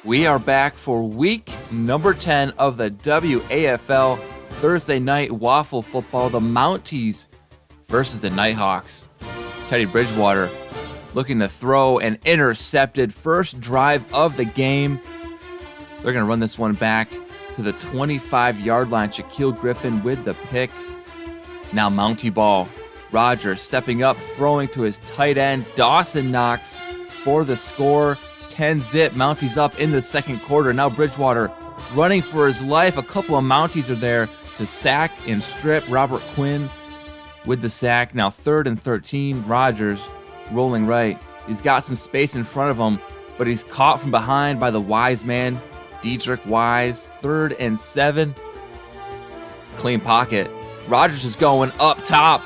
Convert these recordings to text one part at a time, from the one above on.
We are back for week number 10 of the WAFL Thursday night WAFL football. The Mounties versus the Nighthawks. Teddy Bridgewater looking to throw an intercepted first drive of the game. They're going to run this one back to the 25-yard line. Shaquille Griffin with the pick. Now Mountie ball. Rogers stepping up, throwing to his tight end. Dawson Knox for the score. 10-zip. Mounties up in the second quarter. Now Bridgewater running for his life. A couple of Mounties are there to sack and strip. Robert Quinn with the sack. Now 3rd and 13. Rogers rolling right. He's got some space in front of him, but he's caught from behind by the wise man, Dedrick Wise. 3rd and 7. Clean pocket. Rogers is going up top.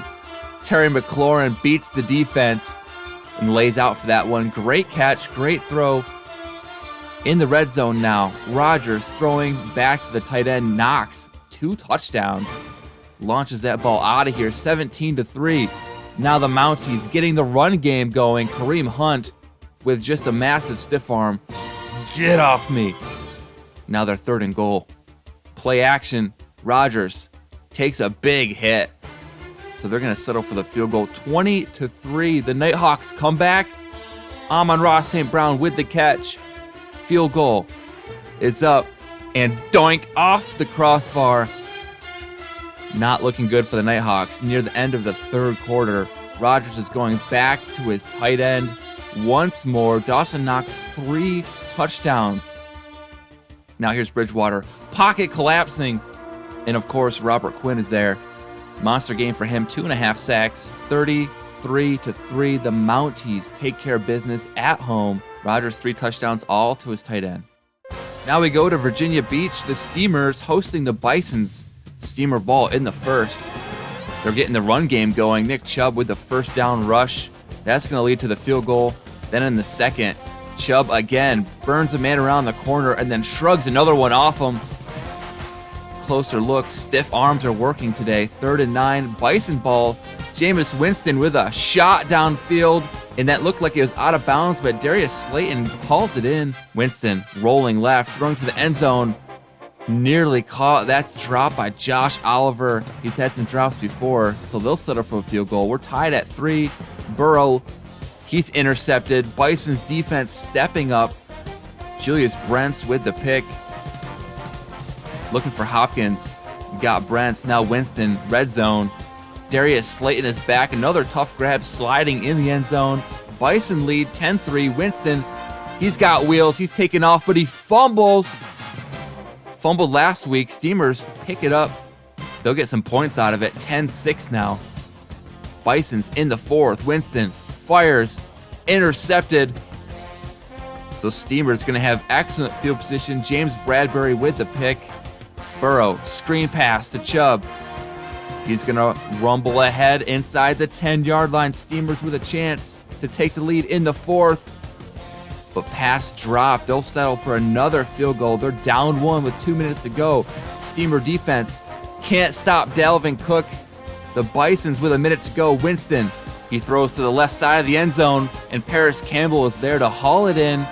Terry McLaurin beats the defense and lays out for that one. Great catch, great throw. In the red zone now. Rogers throwing back to the tight end. Knox, 2 touchdowns. Launches that ball out of here, 17-3. Now the Mounties getting the run game going. Kareem Hunt with just a massive stiff arm. Get off me. Now they're 3rd and goal. Play action. Rogers takes a big hit. So they're going to settle for the field goal. 20-3. The Nighthawks come back. Amon-Ra St. Brown with the catch. Field goal. It's up. And doink off the crossbar. Not looking good for the Nighthawks. Near the end of the 3rd quarter, Rogers is going back to his tight end once more. Dawson Knox 3 touchdowns. Now here's Bridgewater. Pocket collapsing. And of course, Robert Quinn is there. Monster game for him, 2.5 sacks, 33-3. The Mounties take care of business at home. Rogers 3 touchdowns, all to his tight end. Now we go to Virginia Beach. The Steamers hosting the Bisons. Steamer ball in the first. They're getting the run game going. Nick Chubb with the first down rush. That's going to lead to the field goal. Then in the second, Chubb again burns a man around the corner and then shrugs another one off him. Closer look, stiff arms are working today. 3rd and 9, Bison ball. Jameis Winston with a shot downfield, and that looked like it was out of bounds, but Darius Slayton hauls it in. Winston rolling left, throwing to the end zone. Nearly caught. That's dropped by Josh Oliver. He's had some drops before, so they'll settle for a field goal. We're tied at 3. Burrow, he's intercepted. Bison's defense stepping up. Julius Brents with the pick. Looking for Hopkins. Got Brents. Now Winston. Red zone. Darius Slayton is back. Another tough grab sliding in the end zone. Bison lead 10-3. Winston, he's got wheels. He's taking off, but he fumbles. Fumbled last week. Steamers pick it up. They'll get some points out of it. 10-6 now. Bison's in the 4th. Winston fires. Intercepted. So Steamers going to have excellent field position. James Bradbury with the pick. Burrow, screen pass to Chubb. He's going to rumble ahead inside the 10-yard line. Steamers with a chance to take the lead in the 4th. But pass drop. They'll settle for another field goal. They're down 1 with 2 minutes to go. Steamer defense can't stop Dalvin Cook. The Bisons with a minute to go. Winston, he throws to the left side of the end zone, and Paris Campbell is there to haul it in.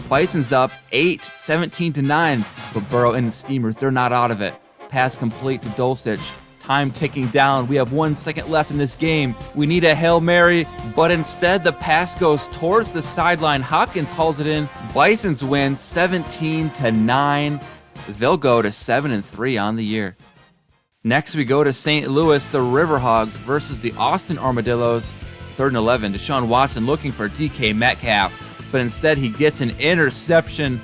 Bison's up 8, 17-9. But Burrow and the Steamers, they're not out of it. Pass complete to Dulcich. Time ticking down. We have 1 second left in this game. We need a Hail Mary, but instead the pass goes towards the sideline. Hopkins hauls it in. Bisons win 17-9. They'll go to 7-3 on the year. Next we go to St. Louis, the Riverhogs versus the Austin Armadillos. 3rd and 11. Deshaun Watson looking for DK Metcalf, but instead he gets an interception.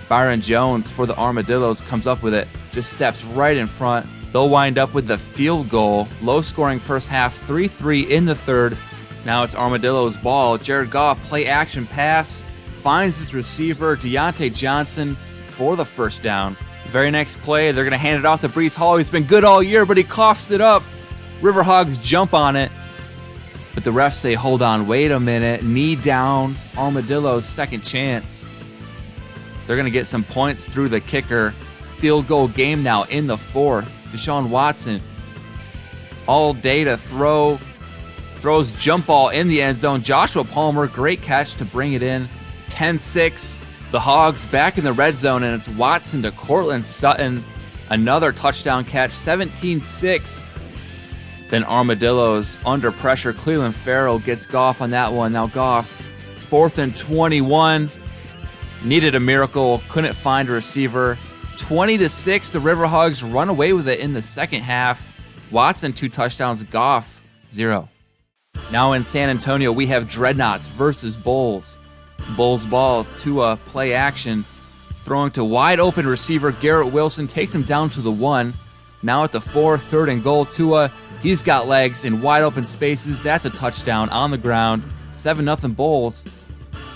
Byron Jones for the Armadillos comes up with it, just steps right in front. They'll wind up with the field goal. Low-scoring first half, 3-3 in the 3rd. Now it's Armadillos' ball. Jared Goff, play action pass, finds his receiver, Deontay Johnson, for the first down. Very next play, they're going to hand it off to Breece Hall. He's been good all year, but he coughs it up. Riverhogs jump on it, but the refs say, hold on, wait a minute. Knee down, Armadillos' second chance. They're going to get some points through the kicker. Field goal game now in the 4th. Deshaun Watson, all day to throw. Throws jump ball in the end zone. Joshua Palmer, great catch to bring it in. 10-6. The Hogs back in the red zone, and it's Watson to Cortland Sutton. Another touchdown catch, 17-6. Then Armadillos under pressure. Cleveland Farrell gets Goff on that one. Now Goff, 4th and 21. Needed a miracle, couldn't find a receiver. 20-6, the Riverhogs run away with it in the second half. Watson, 2 touchdowns, Goff, 0. Now in San Antonio, we have Dreadnoughts versus Bulls. Bulls ball, Tua play action. Throwing to wide open receiver, Garrett Wilson takes him down to the 1. Now at the 4, 3rd and goal, Tua, he's got legs in wide open spaces. That's a touchdown on the ground. 7-0 Bulls.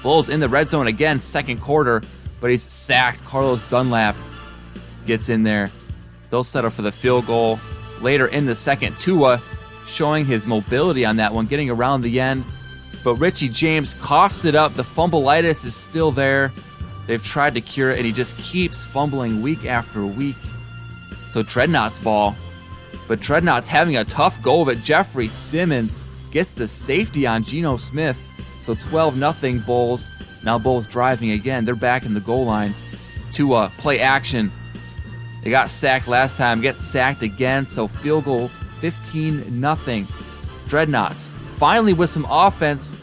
Bulls in the red zone again, second quarter, but he's sacked. Carlos Dunlap gets in there. They'll settle for the field goal later in the second. Tua showing his mobility on that one, getting around the end. But Richie James coughs it up. The fumbleitis is still there. They've tried to cure it, and he just keeps fumbling week after week. So Dreadnoughts ball. But Dreadnoughts having a tough go of it. Jeffrey Simmons gets the safety on Geno Smith. So 12-0 Bulls. Now Bulls driving again. They're back in the goal line. Tua play action. They got sacked last time. Get sacked again. So field goal, 15-0. Dreadnoughts finally with some offense.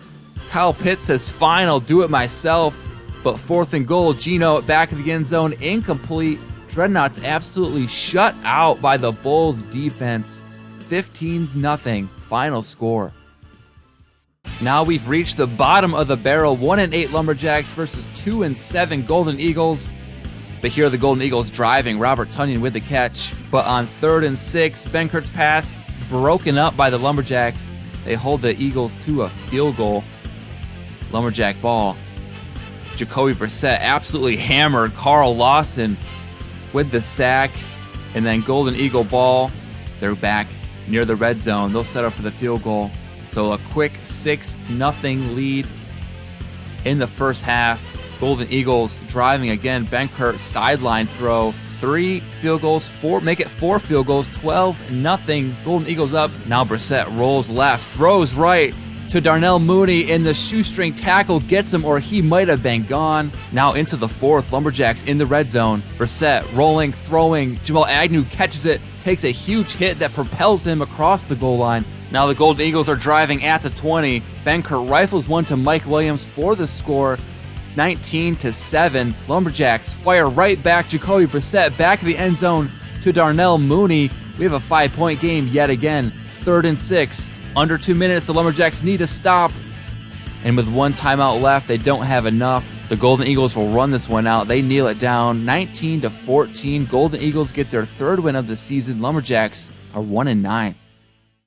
Kyle Pitts says, fine, I'll do it myself. But 4th and goal, Geno at back of the end zone, incomplete. Dreadnoughts absolutely shut out by the Bulls defense. 15-0 final score. Now we've reached the bottom of the barrel. 1-8 Lumberjacks versus 2-7 Golden Eagles. But here are the Golden Eagles driving. Robert Tunyon with the catch. But on 3rd and 6, Benkurt's pass broken up by the Lumberjacks. They hold the Eagles to a field goal. Lumberjack ball. Jacoby Brissett absolutely hammered Carl Lawson with the sack. And then Golden Eagle ball. They're back near the red zone. They'll set up for the field goal. So a quick 6-0 lead in the first half. Golden Eagles driving again. Benkert sideline throw. 3 field goals, make it 4 field goals, 12-0. Golden Eagles up. Now Brissett rolls left, throws right to Darnell Mooney, and the shoestring tackle gets him, or he might have been gone. Now into the 4th, Lumberjacks in the red zone. Brissett rolling, throwing. Jamal Agnew catches it, takes a huge hit that propels him across the goal line. Now the Golden Eagles are driving at the 20. Benkert rifles one to Mike Williams for the score. 19-7. Lumberjacks fire right back. Jacoby Brissett back of the end zone to Darnell Mooney. We have a 5-point game yet again. 3rd and 6. Under 2 minutes, the Lumberjacks need to stop. And with 1 timeout left, they don't have enough. The Golden Eagles will run this one out. They kneel it down. 19-14. Golden Eagles get their 3rd win of the season. Lumberjacks are 1-9.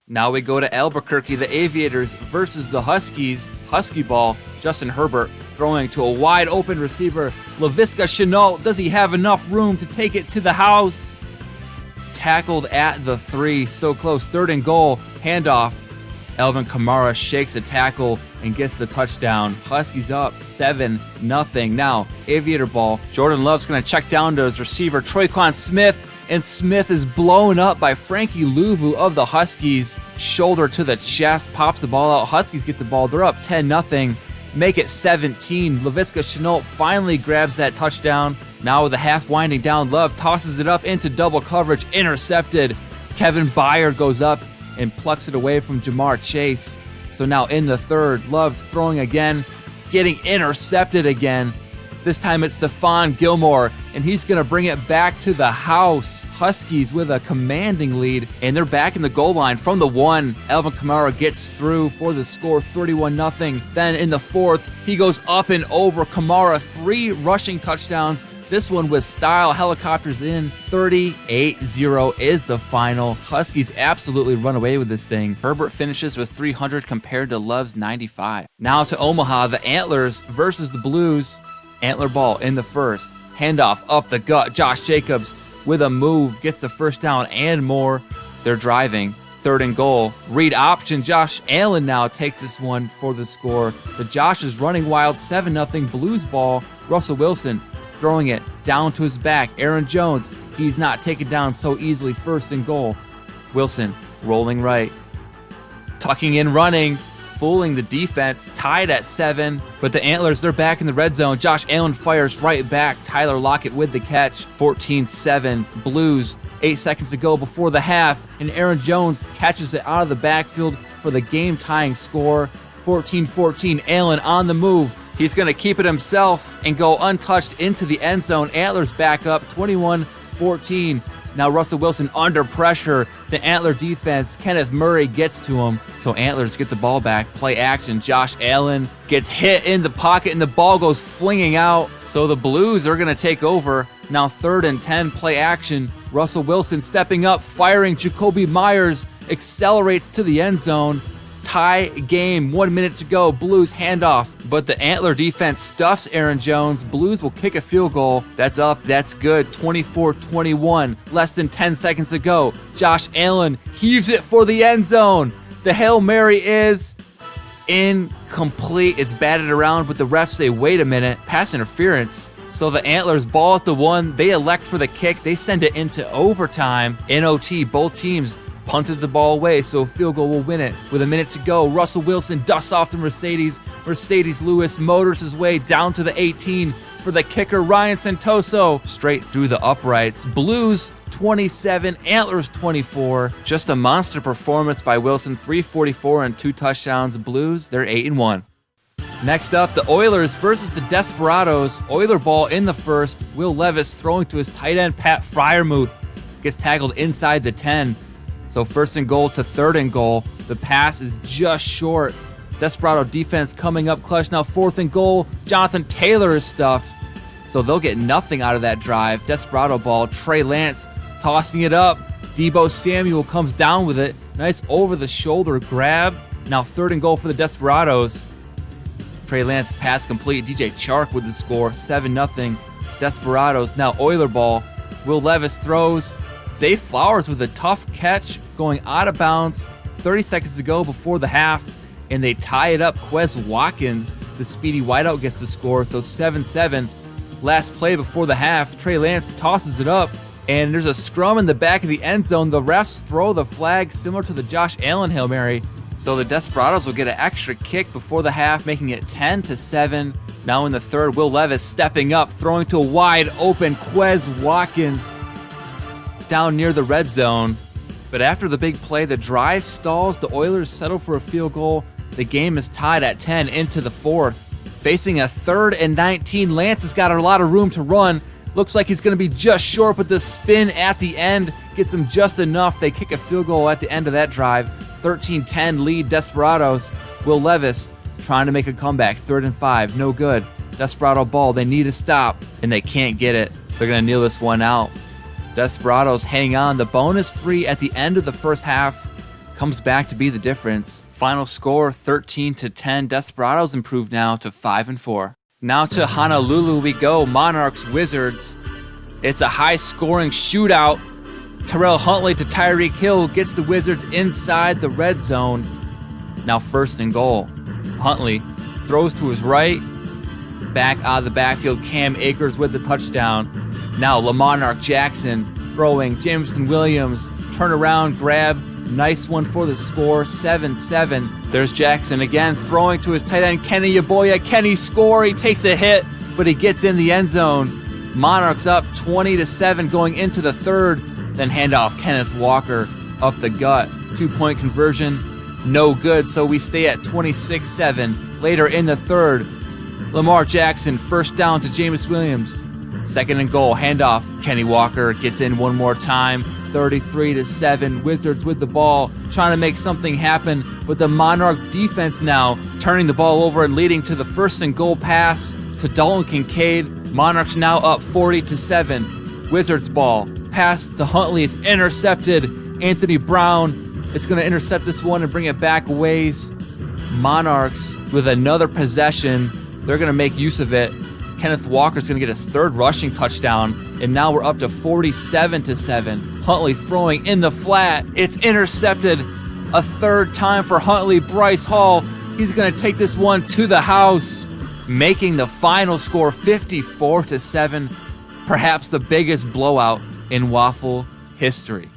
Now we go to Albuquerque, the Aviators versus the Huskies. Husky ball, Justin Herbert throwing to a wide open receiver. Laviska Shenault, does he have enough room to take it to the house? Tackled at the 3, so close. 3rd and goal, handoff. Elvin Kamara shakes a tackle and gets the touchdown. Huskies up 7-0. Now, Aviator ball. Jordan Love's going to check down to his receiver, Troyquan Smith. And Smith is blown up by Frankie Louvu of the Huskies. Shoulder to the chest, pops the ball out. Huskies get the ball. They're up 10-0. Make it 17. Laviska Shenault finally grabs that touchdown. Now with the half winding down, Love tosses it up into double coverage. Intercepted. Kevin Byard goes up and plucks it away from Jamar Chase. So now in the 3rd, Love throwing again, getting intercepted again. This time it's Stephon Gilmore, and he's going to bring it back to the house. Huskies with a commanding lead, and they're back in the goal line from the 1. Elvin Kamara gets through for the score, 31-0. Then in the 4th, he goes up and over Kamara, 3 rushing touchdowns. This one with style, helicopters in. 38-0 is the final. Huskies absolutely run away with this thing. Herbert finishes with 300 compared to Love's 95. Now to Omaha, the Antlers versus the Blues. Antler ball in the 1st. Handoff up the gut. Josh Jacobs with a move gets the 1st down and more. They're driving. 3rd and goal. Read option. Josh Allen now takes this one for the score. The Josh is running wild. 7-0 Blues ball. Russell Wilson throwing it down to his back. Aaron Jones, he's not taken down so easily. 1st and goal. Wilson rolling right. Tucking in running. fooling the defense, tied at 7. But the Antlers, they're back in the red zone. Josh Allen fires right back. Tyler Lockett with the catch. 14-7 Blues. 8 seconds to go before the half, and Aaron Jones catches it out of the backfield for the game-tying score. 14-14, Allen on the move. He's going to keep it himself and go untouched into the end zone. Antlers back up 21-14. Now Russell Wilson under pressure. The Antler defense, Kenneth Murray gets to him. So Antlers get the ball back. Play action. Josh Allen gets hit in the pocket and the ball goes flinging out. So the Blues are going to take over. Now 3rd and 10, play action. Russell Wilson stepping up, firing. Jacoby Myers accelerates to the end zone. Tie game, 1 minute to go. Blues handoff, but the Antler defense stuffs Aaron Jones. Blues will kick a field goal. That's up, that's good. 24-21, less than 10 seconds to go. Josh Allen heaves it for the end zone. The Hail Mary is incomplete. It's batted around, but the refs say, wait a minute, pass interference. So the Antlers ball at the 1. They elect for the kick. They send it into overtime. In OT, both teams punted the ball away, so a field goal will win it. With a minute to go, Russell Wilson dusts off the Mercedes. Mercedes Lewis motors his way down to the 18 for the kicker, Ryan Santoso, straight through the uprights. Blues 27, Antlers 24. Just a monster performance by Wilson, 344 and 2 touchdowns. Blues, they're 8-1. Next up, the Oilers versus the Desperados. Oiler ball in the first. Will Levis throwing to his tight end, Pat Freiermuth. Gets tackled inside the 10. So 1st and goal to 3rd and goal. The pass is just short. Desperado defense coming up clutch. Now 4th and goal. Jonathan Taylor is stuffed. So they'll get nothing out of that drive. Desperado ball. Trey Lance tossing it up. Deebo Samuel comes down with it. Nice over-the-shoulder grab. Now 3rd and goal for the Desperados. Trey Lance pass complete. DJ Chark with the score. 7-0. Desperados. Now Oiler ball. Will Levis throws. Zay Flowers with a tough catch going out of bounds. 30 seconds to go before the half, and they tie it up. Quez Watkins, the speedy wideout, gets the score, so 7-7. Last play before the half, Trey Lance tosses it up, and there's a scrum in the back of the end zone. The refs throw the flag similar to the Josh Allen Hail Mary, so the Desperados will get an extra kick before the half, making it 10-7. Now in the 3rd, Will Levis stepping up, throwing to a wide open Quez Watkins down near the red zone. But after the big play, the drive stalls. The Oilers settle for a field goal. The game is tied at 10 into the 4th. Facing a 3rd and 19, Lance has got a lot of room to run. Looks like he's going to be just short, but the spin at the end gets him just enough. They kick a field goal at the end of that drive. 13-10 lead Desperados. Will Levis trying to make a comeback. 3rd and 5, no good. Desperado ball, they need a stop, and they can't get it. They're going to kneel this one out. Desperados hang on. The bonus 3 at the end of the first half comes back to be the difference. Final score 13-10. Desperados improved now to 5-4. Now to Honolulu we go. Monarchs Wizards. It's a high-scoring shootout. Terrell Huntley to Tyreek Hill gets the Wizards inside the red zone. Now 1st and goal. Huntley throws to his right. Back out of the backfield. Cam Akers with the touchdown. Now Lamonarch Jackson throwing. Jameson Williams, turn around, grab. Nice one for the score, 7-7. There's Jackson again, throwing to his tight end, Kenny Yaboya. Kenny score, he takes a hit, but he gets in the end zone. Monarchs up 20-7 going into the 3rd. Then handoff, Kenneth Walker up the gut. 2-point conversion, no good, so we stay at 26-7. Later in the 3rd, Lamar Jackson, 1st down to Jameis Williams. 2nd and goal, handoff. Kenny Walker gets in one more time. 33-7. Wizards with the ball, trying to make something happen, but the Monarch defense now turning the ball over and leading to the 1st and goal pass to Dalton Kincaid. Monarchs now up 40-7. Wizards ball, pass to Huntley. It's intercepted. Anthony Brown is going to intercept this one and bring it back a ways. Monarchs with another possession. They're going to make use of it. Kenneth Walker's going to get his 3rd rushing touchdown, and now we're up to 47-7. Huntley throwing in the flat. It's intercepted a 3rd time for Huntley. Bryce Hall, he's going to take this one to the house, making the final score 54-7, perhaps the biggest blowout in WAFL history.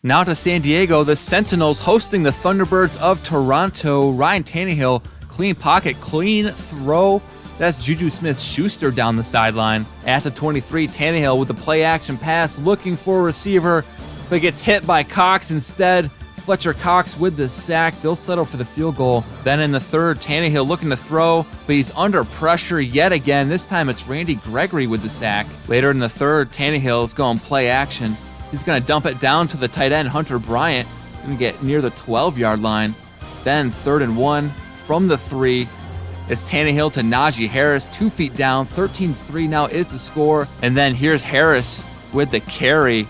Now to San Diego, the Sentinels hosting the Thunderbirds of Toronto. Ryan Tannehill, clean pocket, clean throw. That's Juju Smith-Schuster down the sideline. At the 23, Tannehill with a play-action pass, looking for a receiver, but gets hit by Cox instead. Fletcher Cox with the sack. They'll settle for the field goal. Then in the third, Tannehill looking to throw, but he's under pressure yet again. This time it's Randy Gregory with the sack. Later in the third, Tannehill is going play action. He's going to dump it down to the tight end, Hunter Bryant. Going to get near the 12-yard line. Then 3rd and 1 from the 3. It's Tannehill to Najee Harris, 2 feet down. 13-3 now is the score. And then here's Harris with the carry.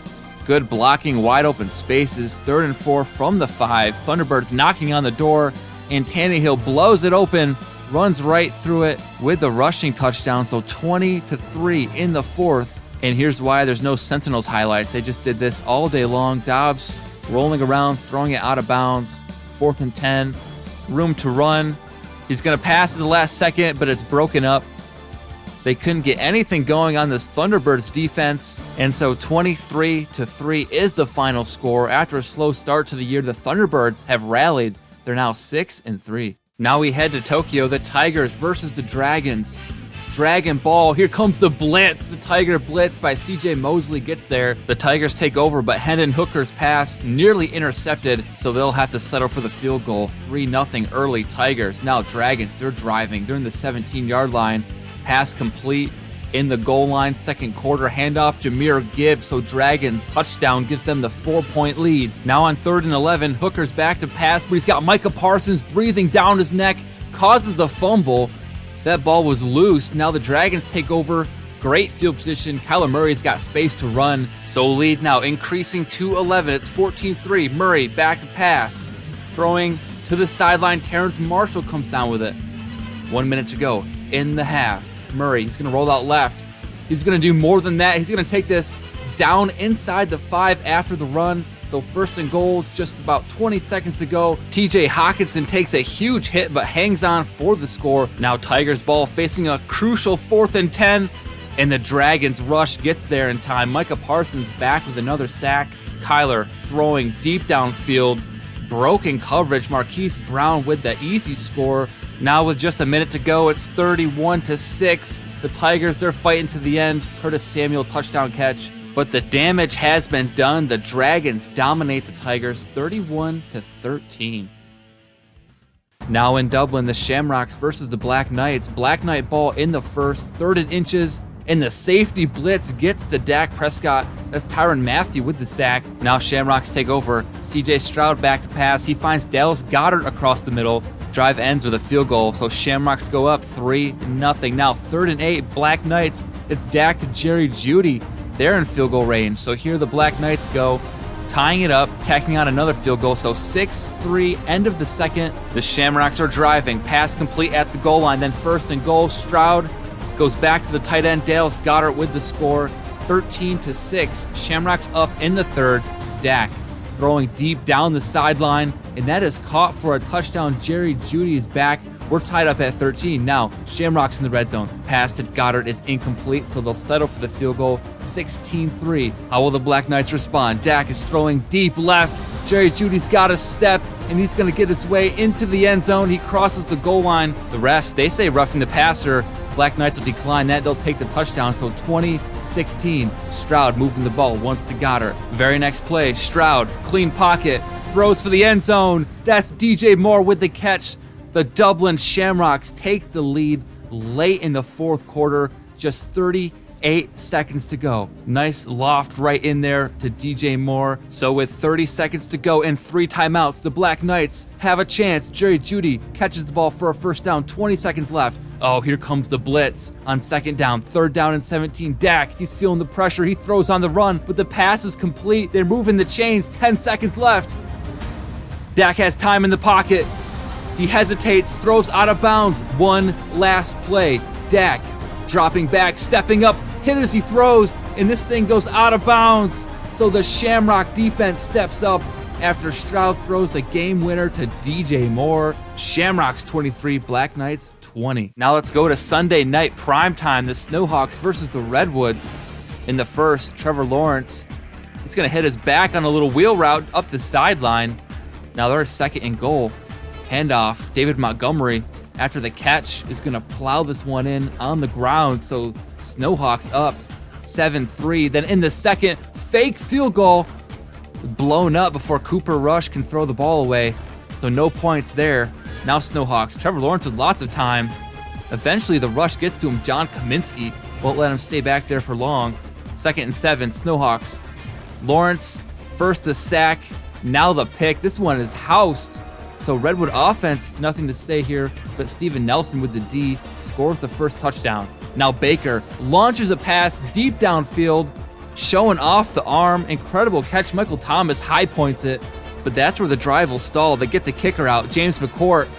Good blocking, wide open spaces. 3rd and 4 from the 5. Thunderbirds knocking on the door, and Tannehill blows it open, runs right through it with the rushing touchdown. So 20-3 in the 4th. And here's why there's no Sentinels highlights. They just did this all day long. Dobbs rolling around, throwing it out of bounds. 4th and 10. Room to run. He's going to pass at the last second, but it's broken up. They couldn't get anything going on this Thunderbirds defense, and so 23-3 is the final score. After a slow start to the year, the Thunderbirds have rallied. They're now 6-3. Now we head to Tokyo, the Tigers versus the Dragons. Dragon ball, here comes the blitz. The Tiger blitz by CJ Mosley gets there. The Tigers take over, but Hendon Hooker's pass nearly intercepted, so they'll have to settle for the field goal. 3-0 early Tigers. Now Dragons, they're driving. They're in the 17-yard line. Pass complete in the goal line, second quarter. Handoff, Jahmyr Gibbs. So Dragons touchdown gives them the 4-point lead. Now on 3rd and 11, Hooker's back to pass, but he's got Micah Parsons breathing down his neck, causes the fumble. That ball was loose. Now the Dragons take over. Great field position. Kyler Murray's got space to run. So lead now increasing to 11. It's 14-3. Murray back to pass. Throwing to the sideline. Terrence Marshall comes down with it. 1 minute to go in the half. Murray, he's going to roll out left. He's going to do more than that. He's going to take this down inside the 5 after the run. So 1st and goal, just about 20 seconds to go. TJ Hawkinson takes a huge hit but hangs on for the score. Now Tigers ball facing a crucial 4th and 10. And the Dragons rush gets there in time. Micah Parsons back with another sack. Kyler throwing deep downfield. Broken coverage. Marquise Brown with the easy score. Now with just a minute to go, it's 31-6. The Tigers, they're fighting to the end. Curtis Samuel touchdown catch. But the damage has been done. The Dragons dominate the Tigers 31-13. Now in Dublin, the Shamrocks versus the Black Knights. Black Knight ball in the first, 3rd and inches, and the safety blitz gets to Dak Prescott. That's Tyrann Mathieu with the sack. Now Shamrocks take over. CJ Stroud back to pass. He finds Dallas Goedert across the middle. Drive ends with a field goal, so Shamrocks go up 3-0. Now 3rd and 8, Black Knights. It's Dak to Jerry Jeudy. They're in field goal range, so here the Black Knights go, tying it up, tacking on another field goal. So 6-3, end of the second. The Shamrocks are driving. Pass complete at the goal line. Then 1st and goal. Stroud goes back to the tight end. Dallas Goedert with the score. 13-6. Shamrocks up in the 3rd. Dak throwing deep down the sideline, and that is caught for a touchdown. Jerry Jeudy is back. We're tied up at 13. Now, Shamrocks in the red zone. Pass to Goddard is incomplete, so they'll settle for the field goal. 16-3. How will the Black Knights respond? Dak is throwing deep left. Jerry Jeudy's got a step, and he's going to get his way into the end zone. He crosses the goal line. The refs, they say roughing the passer. Black Knights will decline that. They'll take the touchdown. So 20-16. Stroud moving the ball once to Goddard. Very next play, Stroud, clean pocket, throws for the end zone. That's DJ Moore with the catch. The Dublin Shamrocks take the lead late in the 4th quarter. Just 38 seconds to go. Nice loft right in there to DJ Moore. So with 30 seconds to go and 3 timeouts, the Black Knights have a chance. Jerry Jeudy catches the ball for a first down. 20 seconds left. Oh, here comes the blitz on 2nd down. 3rd down and 17. Dak, he's feeling the pressure. He throws on the run, but the pass is complete. They're moving the chains. 10 seconds left. Dak has time in the pocket. He hesitates, throws out of bounds. One last play. Dak dropping back, stepping up, hit as he throws, and this thing goes out of bounds. So the Shamrock defense steps up after Stroud throws the game winner to DJ Moore. Shamrocks 23, Black Knights 20. Now let's go to Sunday night primetime. The Snowhawks versus the Redwoods. In the first, Trevor Lawrence He's going to hit his back on a little wheel route up the sideline. Now they're 2nd and goal. Handoff, David Montgomery, after the catch, is going to plow this one in on the ground. So Snowhawks up 7-3. Then in the second, fake field goal, blown up before Cooper Rush can throw the ball away. So no points there. Now Snowhawks, Trevor Lawrence with lots of time. Eventually the rush gets to him. John Kaminsky won't let him stay back there for long. 2nd and 7, Snowhawks. Lawrence, first to sack, now the pick. This one is housed. So Redwood offense, nothing to say here, but Steven Nelson with the D scores the first touchdown. Now Baker launches a pass deep downfield, showing off the arm. Incredible catch. Michael Thomas high points it, but that's where the drive will stall. They get the kicker out. James McCourt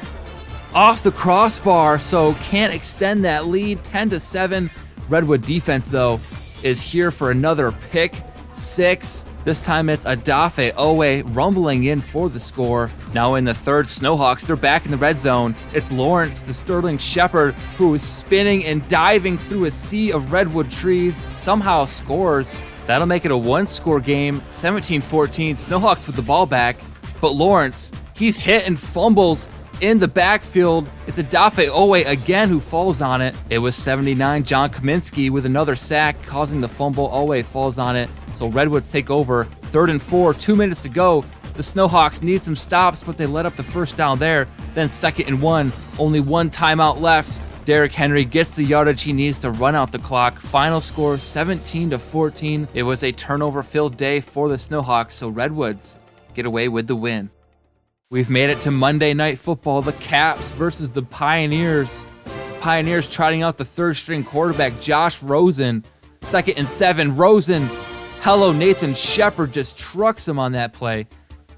off the crossbar, so can't extend that lead. 10-7. Redwood defense, though, is here for another pick. 6. This time it's Adafe Owe rumbling in for the score. Now in the third, Snowhawks, they're back in the red zone. It's Lawrence to Sterling Shepard, who is spinning and diving through a sea of redwood trees, somehow scores. That'll make it a one-score game, 17-14. Snowhawks with the ball back, but Lawrence, he's hit and fumbles in the backfield. It's Adafe Owe again who falls on it. It was 79. John Kaminsky with another sack, causing the fumble. Owe falls on it. So Redwoods take over. 3rd and 4, 2 minutes to go. The Snowhawks need some stops, but they let up the first down there. Then 2nd and 1, only one timeout left. Derrick Henry gets the yardage he needs to run out the clock. Final score 17-14. It was a turnover-filled day for the Snowhawks, so Redwoods get away with the win. We've made it to Monday Night Football. The Caps versus the Pioneers. Pioneers trotting out the third-string quarterback, Josh Rosen. 2nd and 7, Rosen. Hello, Nathan Shepard just trucks him on that play.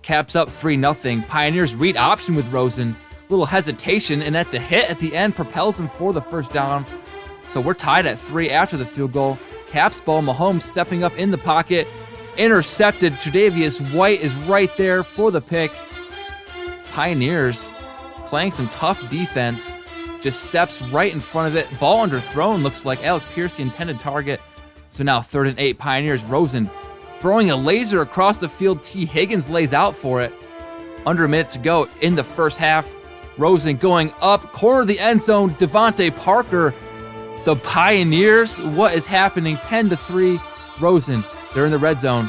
Caps up 3-0. Pioneers read option with Rosen. Little hesitation, and at the hit at the end propels him for the first down. So we're tied at 3 after the field goal. Caps ball, Mahomes stepping up in the pocket. Intercepted. Tre'Davious White is right there for the pick. Pioneers playing some tough defense. Just steps right in front of it. Ball underthrown, looks like Alec Pierce, the intended target. So now 3rd and 8, Pioneers. Rosen throwing a laser across the field. T. Higgins lays out for it. Under a minute to go in the first half. Rosen going up, corner of the end zone. Devontae Parker. The Pioneers, what is happening? 10-3. Rosen, they're in the red zone.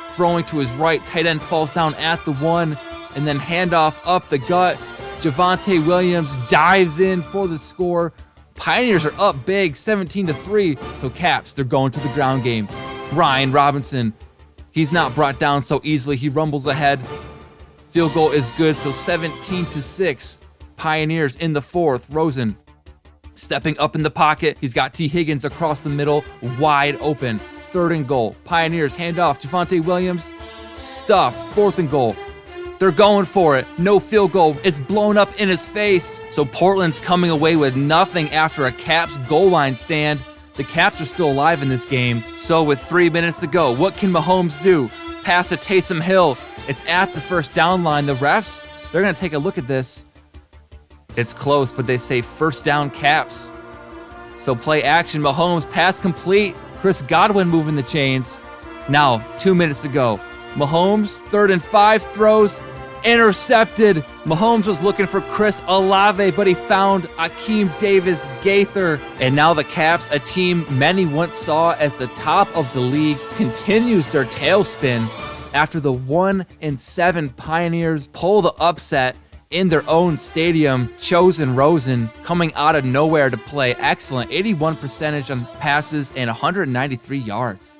Throwing to his right. Tight end falls down at the 1. And then handoff up the gut. Javonte Williams dives in for the score. Pioneers are up big, 17-3. So Caps, they're going to the ground game. Brian Robinson, he's not brought down so easily. He rumbles ahead. Field goal is good, so 17-6. Pioneers in the fourth. Rosen stepping up in the pocket. He's got T. Higgins across the middle, wide open. 3rd and goal. Pioneers handoff. Javonte Williams stuffed. 4th and goal. They're going for it. No field goal. It's blown up in his face. So Portland's coming away with nothing after a Caps goal line stand. The Caps are still alive in this game. So with 3 minutes to go, what can Mahomes do? Pass to Taysom Hill. It's at the first down line. The refs, they're going to take a look at this. It's close, but they say first down Caps. So play action. Mahomes pass complete. Chris Godwin moving the chains. Now 2 minutes to go. Mahomes, 3rd and 5 throws, intercepted. Mahomes was looking for Chris Olave, but he found Akeem Davis Gaither. And now the Caps, a team many once saw as the top of the league, continues their tailspin after the 1-7 Pioneers pull the upset in their own stadium. Chosen Rosen coming out of nowhere to play excellent. 81% on passes and 193 yards.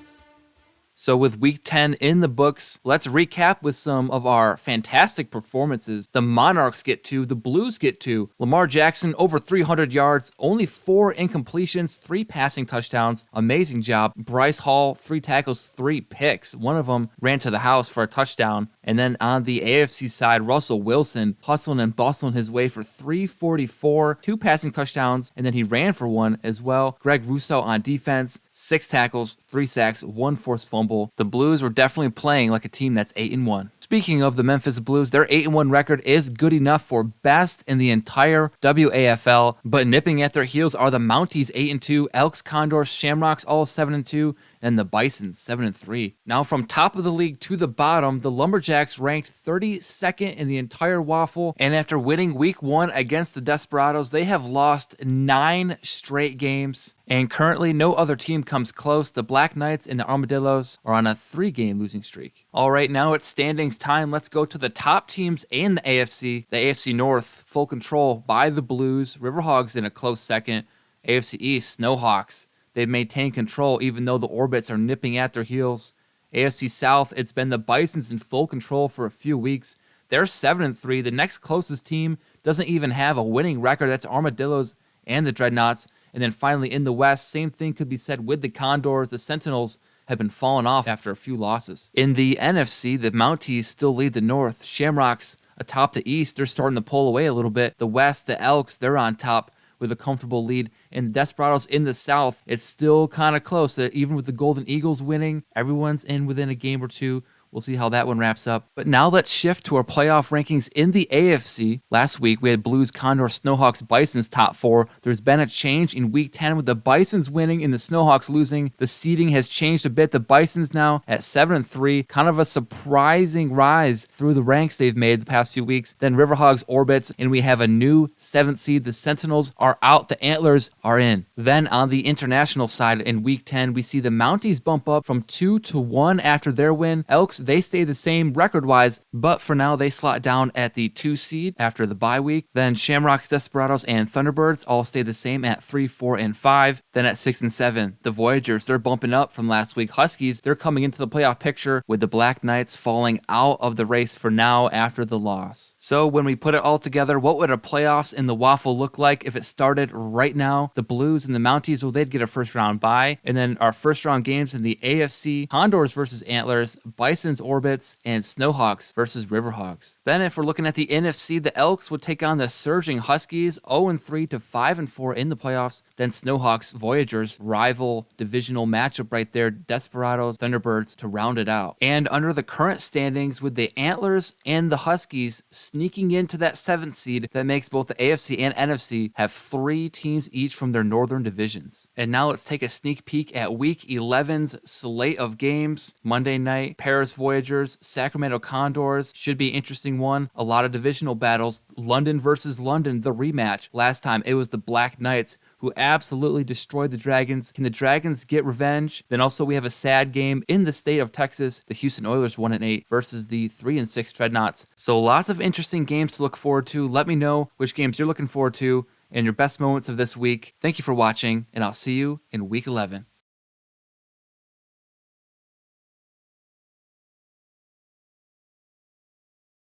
So with Week 10 in the books, let's recap with some of our fantastic performances. The Monarchs get 2, the Blues get 2. Lamar Jackson over 300 yards, only 4 incompletions, 3 passing touchdowns. Amazing job. Bryce Hall, 3 tackles, 3 picks. One of them ran to the house for a touchdown. And then on the AFC side, Russell Wilson hustling and bustling his way for 344, 2 passing touchdowns, and then he ran for 1 as well. Greg Rousseau on defense, 6 tackles, 3 sacks, 1 forced fumble. The Blues were definitely playing like a team that's 8-1. Speaking of the Memphis Blues, their 8-1 record is good enough for best in the entire WAFL, but nipping at their heels are the Mounties 8-2, Elks, Condors, Shamrocks all 7-2, and the Bisons 7-3. Now from top of the league to the bottom, the Lumberjacks ranked 32nd in the entire WAFL, and after winning week 1 against the Desperados, they have lost 9 straight games, and currently no other team comes close. The Black Knights and the Armadillos are on a 3-game losing streak. All right, now it's standings time. Let's go to the top teams in the AFC. The AFC North, full control by the Blues. Riverhogs in a close second. AFC East, Snowhawks. They've maintained control even though the Orbits are nipping at their heels. AFC South, it's been the Bisons in full control for a few weeks. They're 7-3. The next closest team doesn't even have a winning record. That's Armadillos and the Dreadnoughts. And then finally in the West, same thing could be said with the Condors. The Sentinels have been falling off after a few losses. In the NFC, the Mounties still lead the North. Shamrocks atop the East, they're starting to pull away a little bit. The West, the Elks, they're on top with a comfortable lead. And the Desperados in the South, it's still kind of close. Even with the Golden Eagles winning, everyone's in within a game or two. We'll see how that one wraps up. But now let's shift to our playoff rankings in the AFC. Last week, we had Blues, Condors, Snowhawks, Bisons top 4. There's been a change in week 10 with the Bisons winning and the Snowhawks losing. The seeding has changed a bit. The Bisons now at 7-3. Kind of a surprising rise through the ranks they've made the past few weeks. Then Riverhogs, Orbits, and we have a new 7th seed. The Sentinels are out. The Antlers are in. Then on the international side in week 10, we see the Mounties bump up from 2-1 after their win. Elks, they stay the same record-wise, but for now they slot down at the 2 seed after the bye week. Then Shamrocks, Desperados, and Thunderbirds all stay the same at 3, 4, and 5. Then at 6 and 7, the Voyagers, they're bumping up from last week. Huskies, they're coming into the playoff picture with the Black Knights falling out of the race for now after the loss. So when we put it all together, what would a playoffs in the WAFL look like if it started right now? The Blues and the Mounties, well, they'd get a first-round bye. And then our first-round games in the AFC, Condors versus Antlers, Bison Orbits, and Snowhawks versus Riverhogs. Then if we're looking at the NFC, the Elks would take on the surging Huskies, 0-3 to 5-4 in the playoffs. Then Snowhawks, Voyagers, rival divisional matchup right there, Desperados, Thunderbirds to round it out. And under the current standings with the Antlers and the Huskies sneaking into that 7th seed, that makes both the AFC and NFC have 3 teams each from their northern divisions. And now let's take a sneak peek at week 11's slate of games. Monday night, Paris Voyagers, Sacramento Condors. Should be an interesting one. A lot of divisional battles. London versus London, the rematch. Last time it was the Black Knights who absolutely destroyed the Dragons. Can the Dragons get revenge? Then also we have a sad game in the state of Texas. The Houston Oilers 1-8 versus the 3-6 Dreadnoughts. So lots of interesting games to look forward to. Let me know which games you're looking forward to and your best moments of this week. Thank you for watching, and I'll see you in week 11.